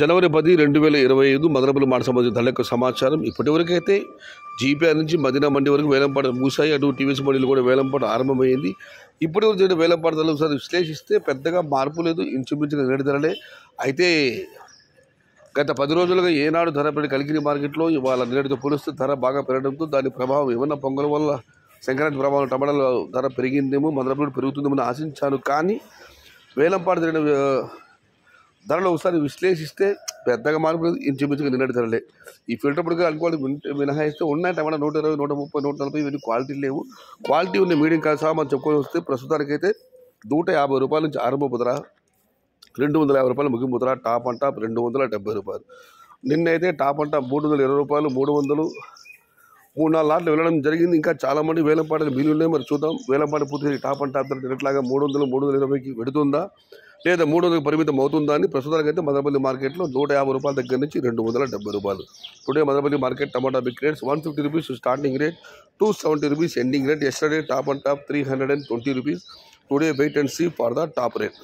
జనవరి 10, 2025 మదనపల్లి మాట సంబంధించిన ధరల యొక్క సమాచారం. ఇప్పటివరకైతే జీపీఆర్ నుంచి మదీనా మండి వరకు వేలంపాట మూసాయి. అటు టీవీఎస్ మండీలు కూడా వేలంపాట ఆరంభమైంది. ఇప్పటి వరకు జరిగిన వేలంపాట ధరలు ఒకసారి విశ్లేషిస్తే పెద్దగా మార్పు లేదు, ఇంచుమించుగా నేటి ధరలే. అయితే గత 10 రోజులుగా ఏనాడు ధర పెరిగి కలిగిన మార్కెట్లో ఇవాళ నేటితో పోలిస్తే ధర బాగా పెరగడంతో దాని ప్రభావం ఏమన్నా పొంగల్ వల్ల సంక్రాంతి ప్రభావం టమాటాల ధర పెరిగిందేమో, మదనపల్లి పెరుగుతుందేమో ఆశించాను. కానీ వేలంపాట జరిగిన ధరలు ఒకసారి విశ్లేషిస్తే పెద్దగా మార్పు లేదు, ఇంచుమించుగా నిన్నటి ధరలే. ఈ ఫిల్టర్ పొడిగా అనుకోవాలి మినహాయిస్తే ఉన్నాయి టమాటా 120, 130, 140 ఇవన్నీ క్వాలిటీ లేవు. క్వాలిటీ ఉన్న మీడియం కాదు మనం చెప్పుకొని వస్తే ప్రస్తుతానికైతే 150 రూపాయల నుంచి ఆరంభపు ధర, 250 రూపాయలు ముగింపు ధర, టాప్ అండ్ టాప్ 270 రూపాయలు. నిన్నైతే టాప్ అండ్ టాప్ 320 రూపాయలు, 300, 3-4 లాట్లు వెళ్ళడం జరిగింది. ఇంకా చాలామంది వేలంపాటలు మిగిలి ఉన్నాయి. మరి చూద్దాం వేలంపాట పూర్తి టాప్ అండ్ టాప్ ధర ఎట్లాగా 300, 320కి పెడుతుందా లేదా 300కి పరిమితం అవుతుందా అని ప్రస్తుతానికి అయితే మదనపల్లి మార్కెట్లో 150 రూపాయల దగ్గర నుంచి 270 రూపాయలు. Today Madanapalle market tomato big rates 150 rupees starting rate, 270 rupees ending rate. Yesterday top and top 320 rupees. Today wait and see for the top rate.